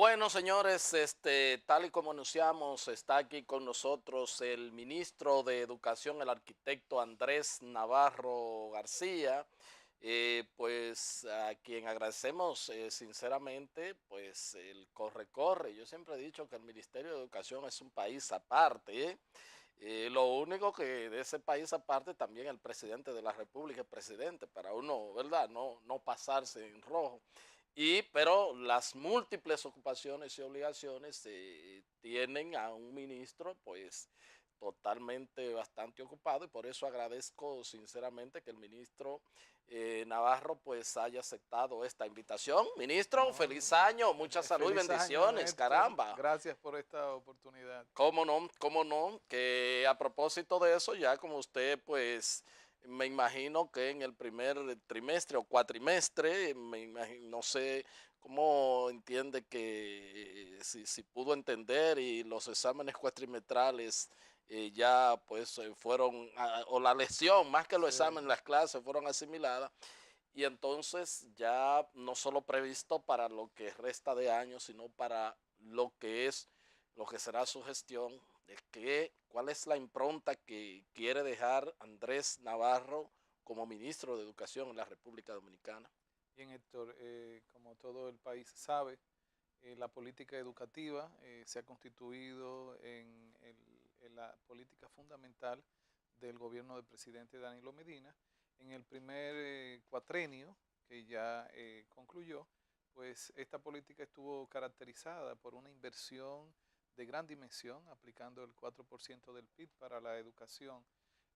Bueno, señores, tal y como anunciamos, está aquí con nosotros el ministro de Educación, el arquitecto Andrés Navarro García, pues a quien agradecemos sinceramente, pues el corre-corre. Yo siempre he dicho que el Ministerio de Educación es un país aparte, ¿eh? Lo único que de ese país aparte también el presidente de la República es presidente, para uno, ¿verdad? No pasarse en rojo. Pero las múltiples ocupaciones y obligaciones tienen a un ministro pues totalmente bastante ocupado, y por eso agradezco sinceramente que el ministro Navarro pues haya aceptado esta invitación. Ministro, No, feliz año, mucha salud y feliz año, bendiciones, Néstor. caramba. Gracias por esta oportunidad. ¿Cómo no? ¿Cómo no? Que a propósito de eso, ya como usted, pues, me imagino que en el primer trimestre o cuatrimestre, me imagino, no sé cómo entiende que, si pudo entender, y los exámenes cuatrimestrales ya, pues, fueron, o la lección, más que los Sí, exámenes, las clases fueron asimiladas, y entonces ya no solo previsto para lo que resta de año, sino para lo que será su gestión, de cuál es la impronta que quiere dejar Andrés Navarro como ministro de Educación en la República Dominicana. bien, Héctor, como todo el país sabe, la política educativa se ha constituido en la política fundamental del gobierno del presidente Danilo Medina. En el primer cuatrenio, que ya concluyó, pues esta política estuvo caracterizada por una inversión de gran dimensión, aplicando el 4% del PIB para la educación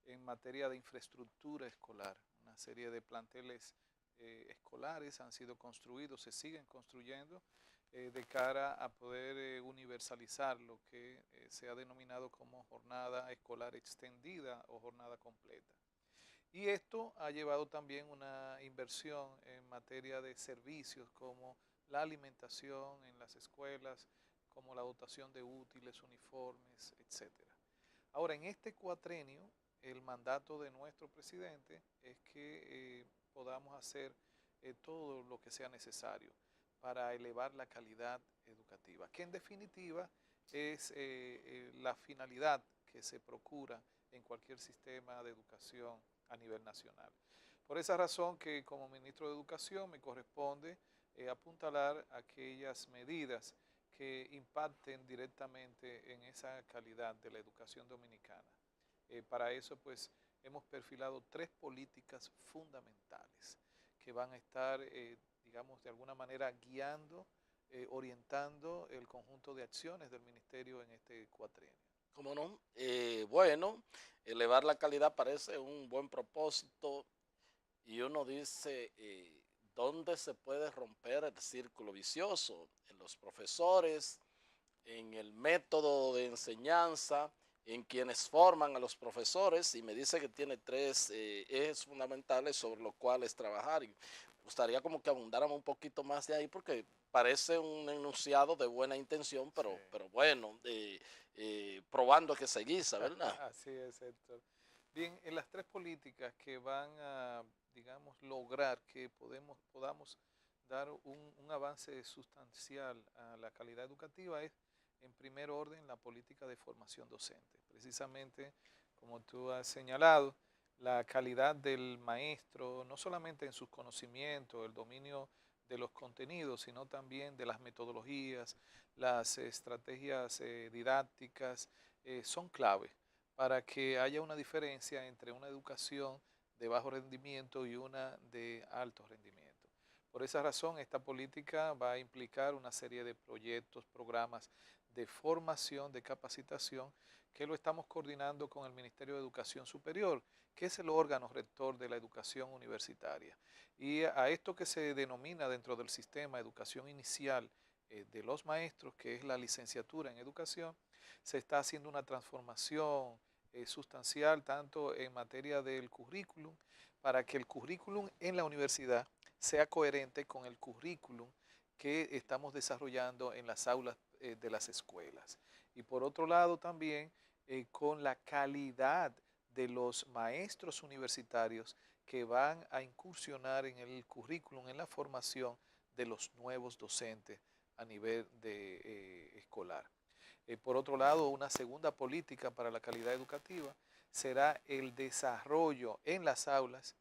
en materia de infraestructura escolar. Una serie de planteles escolares han sido construidos, se siguen construyendo de cara a poder universalizar lo que se ha denominado como jornada escolar extendida o jornada completa. Y esto ha llevado también una inversión en materia de servicios como la alimentación en las escuelas, como la dotación de útiles, uniformes, etcétera. Ahora, en este cuatrenio, el mandato de nuestro presidente es que podamos hacer todo lo que sea necesario para elevar la calidad educativa, que en definitiva es la finalidad que se procura en cualquier sistema de educación a nivel nacional. Por esa razón que como ministro de Educación me corresponde apuntalar aquellas medidas que impacten directamente en esa calidad de la educación dominicana. Para eso, pues, hemos perfilado tres políticas fundamentales que van a estar, digamos, de alguna manera guiando, orientando el conjunto de acciones del ministerio en este cuatrienio. ¿Cómo no? Bueno, elevar la calidad parece un buen propósito, y uno dice, ¿dónde se puede romper el círculo vicioso? En los profesores, en el método de enseñanza, en quienes forman a los profesores, y me dice que tiene tres ejes fundamentales sobre los cuales trabajar. Y me gustaría como que abundáramos un poquito más de ahí, porque parece un enunciado de buena intención, Sí. pero bueno, probando que se guisa, ¿verdad? Así es, Héctor. Bien, en las tres políticas que van a, digamos, lograr que podamos dar un avance sustancial a la calidad educativa es, en primer orden, la política de formación docente. Precisamente, como tú has señalado, la calidad del maestro, no solamente en sus conocimientos, el dominio de los contenidos, sino también de las metodologías, las estrategias didácticas, son clave para que haya una diferencia entre una educación de bajo rendimiento y una de alto rendimiento. Por esa razón, esta política va a implicar una serie de proyectos, programas de formación, de capacitación, que lo estamos coordinando con el Ministerio de Educación Superior, que es el órgano rector de la educación universitaria. Y a esto que se denomina dentro del sistema educación inicial de los maestros, que es la licenciatura en educación, se está haciendo una transformación sustancial tanto en materia del currículum, para que el currículum en la universidad sea coherente con el currículum que estamos desarrollando en las aulas de las escuelas. Y por otro lado también con la calidad de los maestros universitarios que van a incursionar en el currículum, en la formación de los nuevos docentes a nivel escolar. Por otro lado, una segunda política para la calidad educativa será el desarrollo en las aulas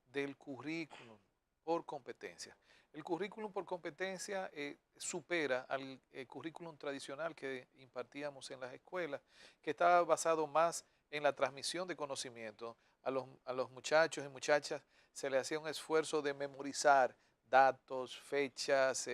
del currículum por competencia. El currículum por competencia supera al currículum tradicional que impartíamos en las escuelas, que estaba basado más en la transmisión de conocimiento. A los muchachos y muchachas se les hacía un esfuerzo de memorizar datos, fechas,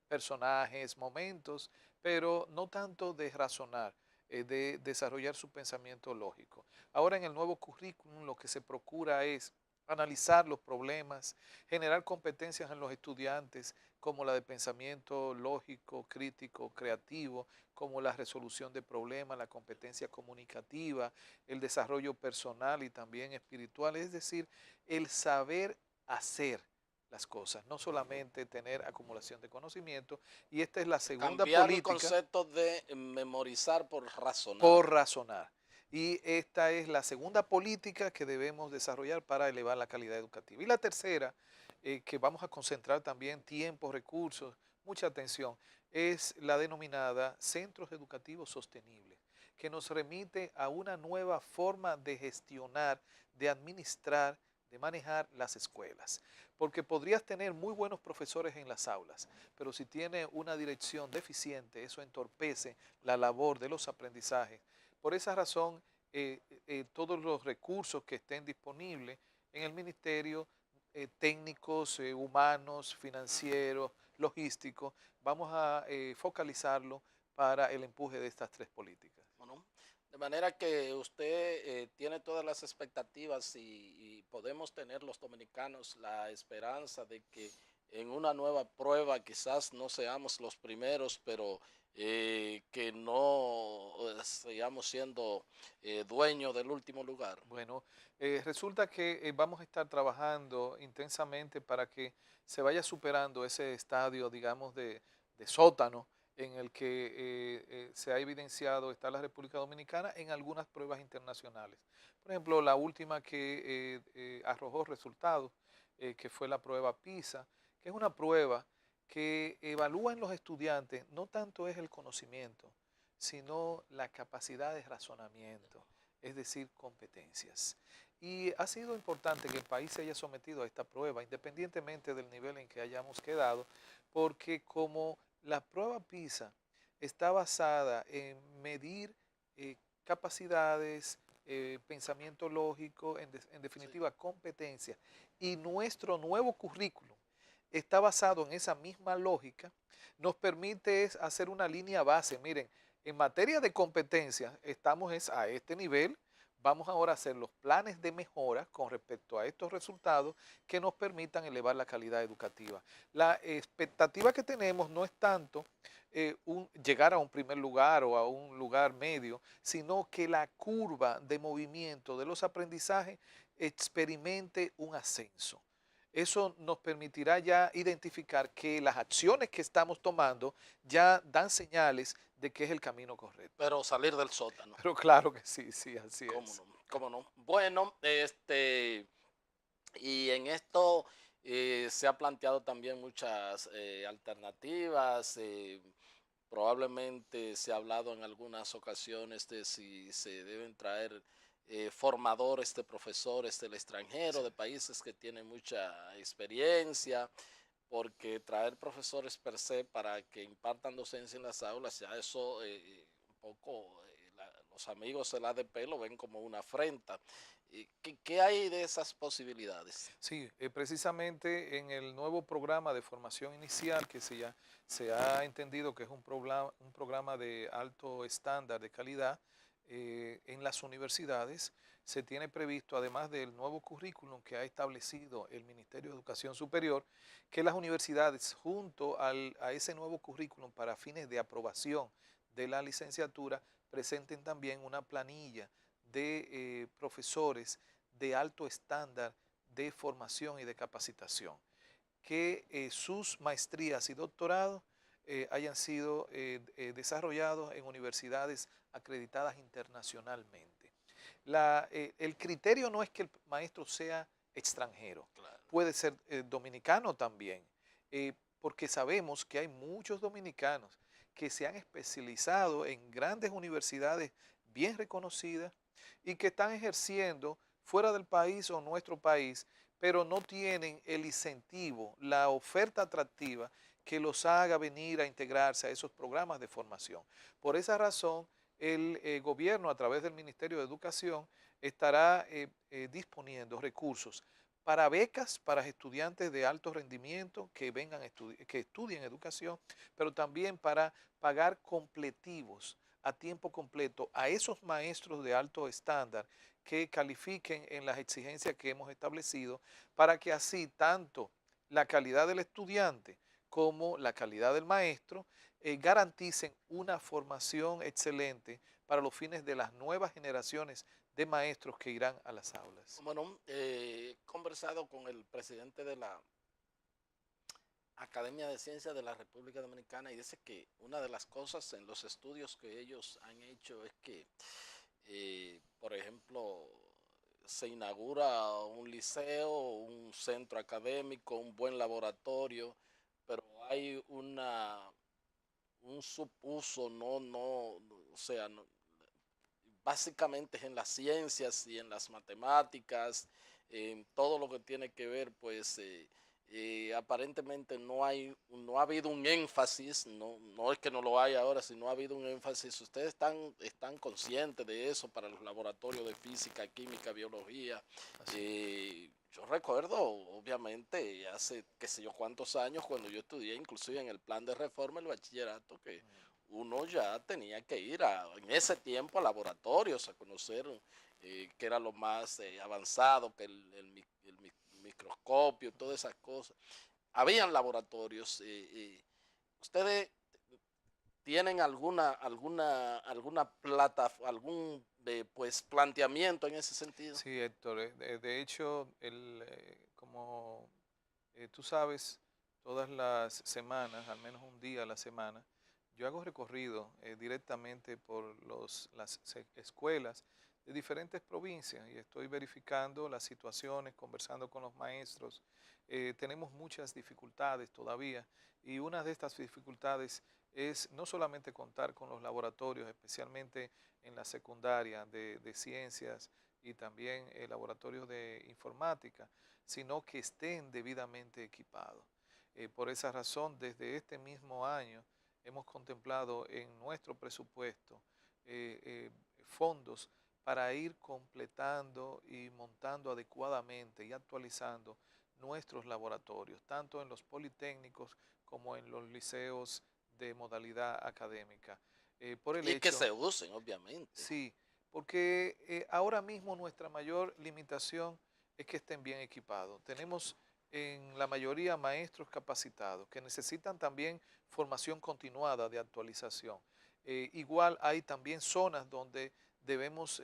personajes, momentos, pero no tanto de razonar, de desarrollar su pensamiento lógico. Ahora en el nuevo currículum lo que se procura es analizar los problemas, generar competencias en los estudiantes como la de pensamiento lógico, crítico, creativo, como la resolución de problemas, la competencia comunicativa, el desarrollo personal y también espiritual, es decir, el saber hacer las cosas, no solamente tener acumulación de conocimiento. Y esta es la segunda Cambiar el política concepto de memorizar por razonar. por razonar. Y esta es la segunda política que debemos desarrollar para elevar la calidad educativa. Y la tercera, que vamos a concentrar también tiempo, recursos, mucha atención, es la denominada Centros Educativos Sostenibles, que nos remite a una nueva forma de gestionar, de administrar, de manejar las escuelas. Porque podrías tener muy buenos profesores en las aulas, pero si tiene una dirección deficiente, eso entorpece la labor de los aprendizajes. Por esa razón, todos los recursos que estén disponibles en el ministerio, técnicos, humanos, financieros, logísticos, vamos a focalizarlo para el empuje de estas tres políticas. Bueno, de manera que usted tiene todas las expectativas y podemos tener los dominicanos la esperanza de que en una nueva prueba quizás no seamos los primeros, pero que no sigamos siendo dueños del último lugar. Bueno, resulta que vamos a estar trabajando intensamente para que se vaya superando ese estadio, digamos, de sótano en el que se ha evidenciado está la República Dominicana en algunas pruebas internacionales. Por ejemplo, la última que arrojó resultados, que fue la prueba PISA, que es una prueba que evalúa en los estudiantes no tanto es el conocimiento, sino la capacidad de razonamiento, es decir, competencias. Y ha sido importante que el país se haya sometido a esta prueba, independientemente del nivel en que hayamos quedado, porque como la prueba PISA está basada en medir capacidades, pensamiento lógico, en Sí. definitiva competencia, y nuestro nuevo currículum está basado en esa misma lógica, nos permite hacer una línea base. Miren, en materia de competencia estamos a este nivel, vamos ahora a hacer los planes de mejora con respecto a estos resultados que nos permitan elevar la calidad educativa. La expectativa que tenemos no es tanto llegar a un primer lugar o a un lugar medio, sino que la curva de movimiento de los aprendizajes experimente un ascenso. Eso nos permitirá ya identificar que las acciones que estamos tomando ya dan señales de que es el camino correcto. Pero salir del sótano. Pero claro que sí, sí, así ¿Cómo es. no? ¿Cómo no? Bueno, y en esto se ha planteado también muchas alternativas. Probablemente se ha hablado en algunas ocasiones de si se deben traer formadores de profesores del extranjero, Sí. de países que tienen mucha experiencia, porque traer profesores per se para que impartan docencia en las aulas, ya eso un poco los amigos del ADP lo ven como una afrenta. ¿Qué hay de esas posibilidades? Sí, precisamente en el nuevo programa de formación inicial que se ha entendido que es un programa de alto estándar de calidad en las universidades, se tiene previsto, además del nuevo currículum que ha establecido el Ministerio de Educación Superior, que las universidades, junto a ese nuevo currículum para fines de aprobación de la licenciatura, presenten también una planilla de profesores de alto estándar de formación y de capacitación, que sus maestrías y doctorados hayan sido desarrollados en universidades acreditadas internacionalmente. El criterio no es que el maestro sea extranjero, Claro. puede ser dominicano también, porque sabemos que hay muchos dominicanos que se han especializado en grandes universidades bien reconocidas y que están ejerciendo fuera del país o nuestro país, pero no tienen el incentivo, la oferta atractiva que los haga venir a integrarse a esos programas de formación. Por esa razón, el gobierno a través del Ministerio de Educación estará disponiendo recursos para becas para estudiantes de alto rendimiento que vengan que estudien educación, pero también para pagar completivos a tiempo completo a esos maestros de alto estándar que califiquen en las exigencias que hemos establecido, para que así tanto la calidad del estudiante como la calidad del maestro garanticen una formación excelente para los fines de las nuevas generaciones de maestros que irán a las aulas. Bueno, he conversado con el presidente de la Academia de Ciencias de la República Dominicana y dice que una de las cosas en los estudios que ellos han hecho es que, por ejemplo, se inaugura un liceo, un centro académico, un buen laboratorio, pero hay un subuso, o sea, básicamente en las ciencias y en las matemáticas, en todo lo que tiene que ver, pues aparentemente no ha habido un énfasis, no es que no lo haya ahora, sino ha habido un énfasis. Ustedes están conscientes de eso para los laboratorios de física, química, biología. Yo recuerdo, obviamente, hace qué sé yo cuántos años, cuando yo estudié, inclusive en el plan de reforma del bachillerato, que uno ya tenía que ir en ese tiempo a laboratorios a conocer qué era lo más avanzado, que microscopio, todas esas cosas. Habían laboratorios. ¿Ustedes tienen alguna plata, algún pues planteamiento en ese sentido? Sí, Héctor. De hecho, como tú sabes, todas las semanas, al menos un día a la semana, yo hago recorrido directamente por las escuelas de diferentes provincias y estoy verificando las situaciones, conversando con los maestros. Tenemos muchas dificultades todavía y una de estas dificultades es no solamente contar con los laboratorios, especialmente en la secundaria de ciencias y también laboratorios de informática, sino que estén debidamente equipados. Por esa razón, desde este mismo año hemos contemplado en nuestro presupuesto fondos para ir completando y montando adecuadamente y actualizando nuestros laboratorios, tanto en los politécnicos como en los liceos de modalidad académica. Por el Y que hecho, se usen, obviamente. sí, porque ahora mismo nuestra mayor limitación es que estén bien equipados. Tenemos en la mayoría maestros capacitados que necesitan también formación continuada de actualización. Igual hay también zonas donde debemos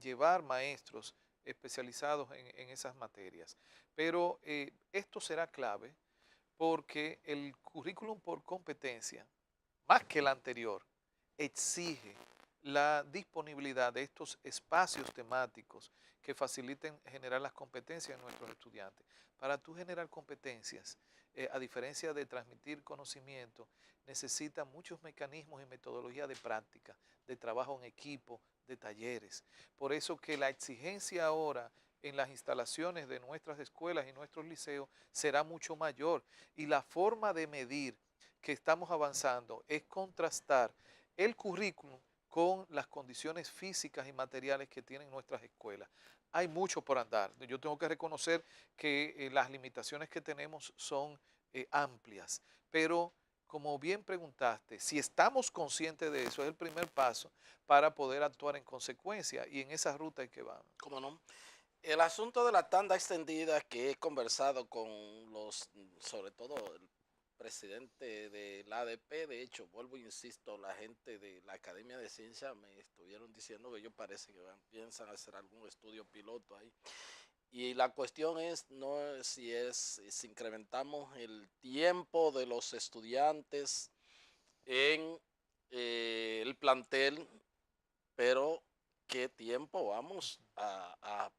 llevar maestros especializados en esas materias. Pero esto será clave porque el currículum por competencia, más que el anterior, exige la disponibilidad de estos espacios temáticos que faciliten generar las competencias en nuestros estudiantes. Para tú generar competencias, a diferencia de transmitir conocimiento, necesita muchos mecanismos y metodología de práctica, de trabajo en equipo, de talleres. Por eso que la exigencia ahora en las instalaciones de nuestras escuelas y nuestros liceos será mucho mayor. Y la forma de medir que estamos avanzando es contrastar el currículum con las condiciones físicas y materiales que tienen nuestras escuelas. Hay mucho por andar. Yo tengo que reconocer que las limitaciones que tenemos son amplias, pero como bien preguntaste, si estamos conscientes de eso, es el primer paso para poder actuar en consecuencia y en esa ruta hay que vamos. ¿Cómo no? El asunto de la tanda extendida que he conversado con sobre todo el presidente del ADP, de hecho, vuelvo e insisto, la gente de la Academia de Ciencias me estuvieron diciendo que ellos parece que piensan hacer algún estudio piloto ahí. Y la cuestión es, no es si incrementamos el tiempo de los estudiantes en el plantel, pero qué tiempo vamos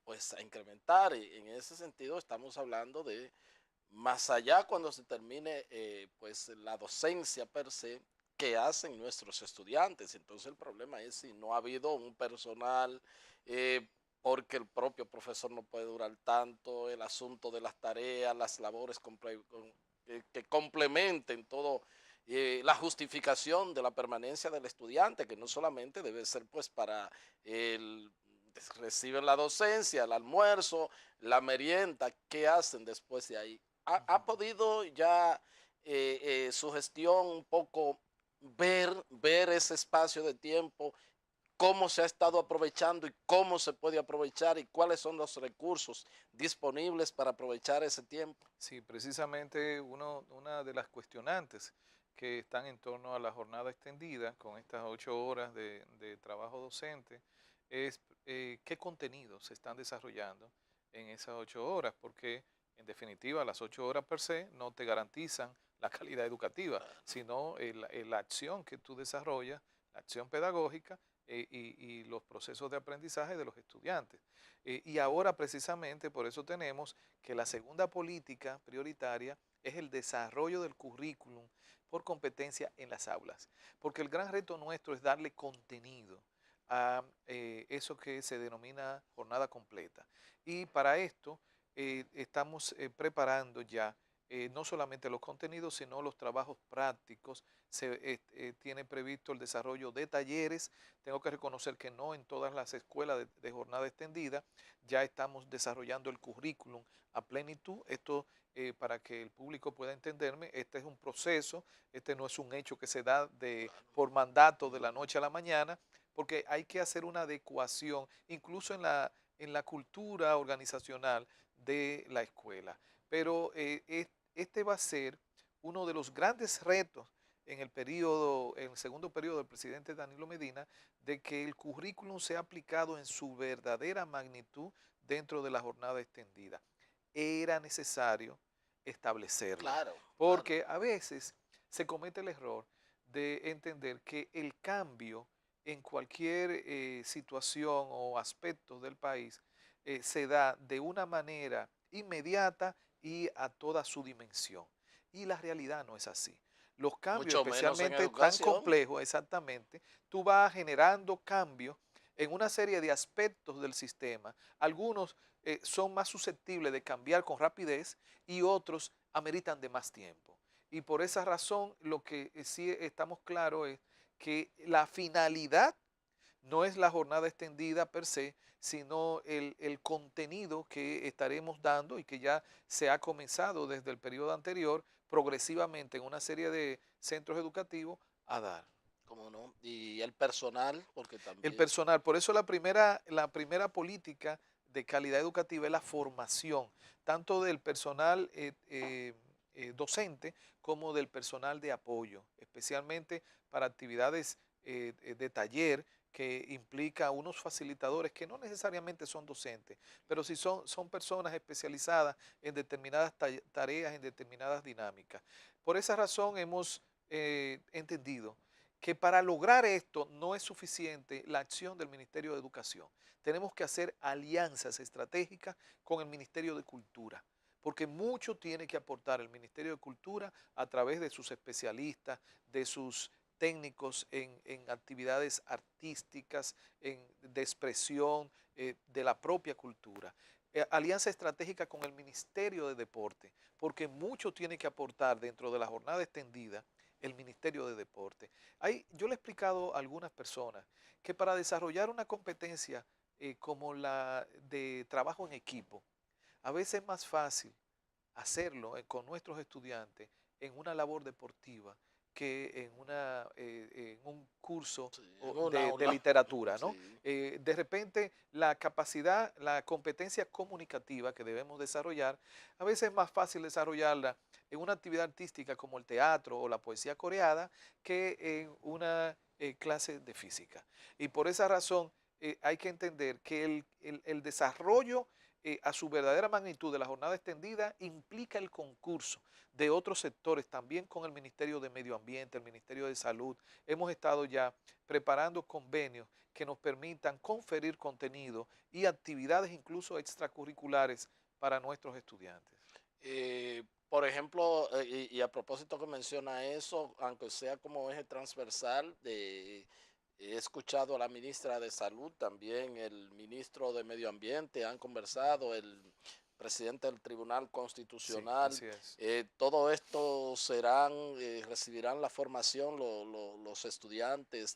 pues, a incrementar. Y en ese sentido estamos hablando de más allá cuando se termine pues la docencia per se, que hacen nuestros estudiantes. Entonces el problema es si no ha habido un personal, eh, porque el propio profesor no puede durar tanto, el asunto de las tareas, las labores que complementen todo, la justificación de la permanencia del estudiante, que no solamente debe ser pues para el reciben la docencia, el almuerzo, la merienda, ¿qué hacen después de ahí? ¿Ha podido ya su gestión un poco ver ese espacio de tiempo, cómo se ha estado aprovechando y cómo se puede aprovechar y cuáles son los recursos disponibles para aprovechar ese tiempo? Sí, precisamente una de las cuestionantes que están en torno a la jornada extendida con estas 8 horas de trabajo docente es qué contenidos se están desarrollando en esas 8 horas, porque en definitiva las 8 horas per se no te garantizan la calidad educativa, sino la acción que tú desarrollas, la acción pedagógica y los procesos de aprendizaje de los estudiantes. Y ahora precisamente por eso tenemos que la segunda política prioritaria es el desarrollo del currículum por competencia en las aulas, porque el gran reto nuestro es darle contenido a eso que se denomina jornada completa. Y para esto estamos preparando ya no solamente los contenidos, sino los trabajos prácticos. Tiene previsto el desarrollo de talleres. Tengo que reconocer que no en todas las escuelas de jornada extendida ya estamos desarrollando el currículum a plenitud. Esto, para que el público pueda entenderme, este es un proceso, este no es un hecho que se da por mandato de la noche a la mañana, porque hay que hacer una adecuación, incluso en la cultura organizacional de la escuela. Pero este va a ser uno de los grandes retos en el segundo periodo del presidente Danilo Medina, de que el currículum sea aplicado en su verdadera magnitud dentro de la jornada extendida. Era necesario establecerlo, Claro, claro. porque a veces se comete el error de entender que el cambio en cualquier situación o aspecto del país se da de una manera inmediata y a toda su dimensión. Y la realidad no es así. Los cambios, Mucho menos en especialmente tan educación. complejos, exactamente, tú vas generando cambios en una serie de aspectos del sistema. Algunos son más susceptibles de cambiar con rapidez y otros ameritan de más tiempo. Y por esa razón, lo que sí estamos claros es que la finalidad no es la jornada extendida per se, sino el contenido que estaremos dando y que ya se ha comenzado desde el periodo anterior progresivamente en una serie de centros educativos a dar. ¿Cómo no? Y el personal, porque El también. personal, por eso la primera política de calidad educativa es la formación, tanto del personal docente como del personal de apoyo, especialmente para actividades de taller que implica unos facilitadores que no necesariamente son docentes, pero sí son personas especializadas en determinadas tareas, en determinadas dinámicas. Por esa razón hemos entendido que para lograr esto no es suficiente la acción del Ministerio de Educación. Tenemos que hacer alianzas estratégicas con el Ministerio de Cultura, porque mucho tiene que aportar el Ministerio de Cultura a través de sus especialistas, de sus técnicos en actividades artísticas, de expresión de la propia cultura. Alianza estratégica con el Ministerio de Deporte, porque mucho tiene que aportar dentro de la jornada extendida el Ministerio de Deporte. Yo le he explicado a algunas personas que para desarrollar una competencia como la de trabajo en equipo, a veces es más fácil hacerlo con nuestros estudiantes en una labor deportiva que en un curso Sí, en una de aula. literatura, ¿no? Sí. De repente la capacidad, la competencia comunicativa que debemos desarrollar, a veces es más fácil desarrollarla en una actividad artística como el teatro o la poesía coreada que en una clase de física. Y por esa razón hay que entender que el desarrollo a su verdadera magnitud de la jornada extendida implica el concurso de otros sectores, también con el Ministerio de Medio Ambiente, el Ministerio de Salud. Hemos estado ya preparando convenios que nos permitan conferir contenido y actividades incluso extracurriculares para nuestros estudiantes. por ejemplo, y a propósito que menciona eso, aunque sea como eje transversal, he escuchado a la ministra de Salud, también el ministro de Medio Ambiente, han conversado, el presidente del Tribunal Sí, Constitucional, así es. todo esto serán, recibirán la formación los estudiantes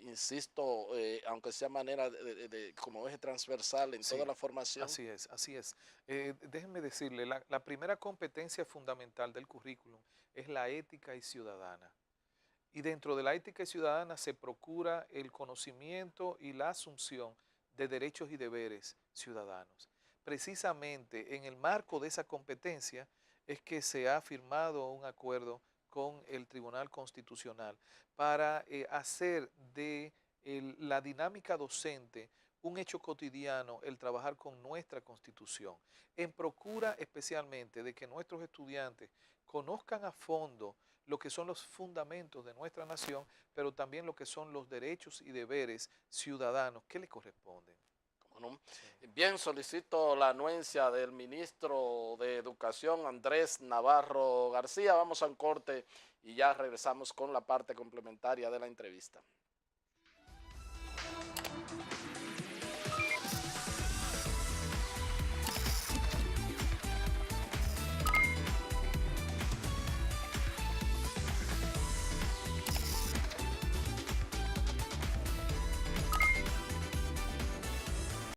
insisto, aunque sea manera como eje transversal en toda Sí, la formación. así es, así es. Déjenme decirle, la primera competencia fundamental del currículum es la ética y ciudadana. Y dentro de la ética y ciudadana se procura el conocimiento y la asunción de derechos y deberes ciudadanos. Precisamente en el marco de esa competencia es que se ha firmado un acuerdo con el Tribunal Constitucional para hacer de la dinámica docente un hecho cotidiano el trabajar con nuestra Constitución, en procura especialmente de que nuestros estudiantes conozcan a fondo lo que son los fundamentos de nuestra nación, pero también lo que son los derechos y deberes ciudadanos que le corresponden. Bueno, Sí. bien, solicito la anuencia del ministro de Educación, Andrés Navarro García. Vamos a un corte y ya regresamos con la parte complementaria de la entrevista.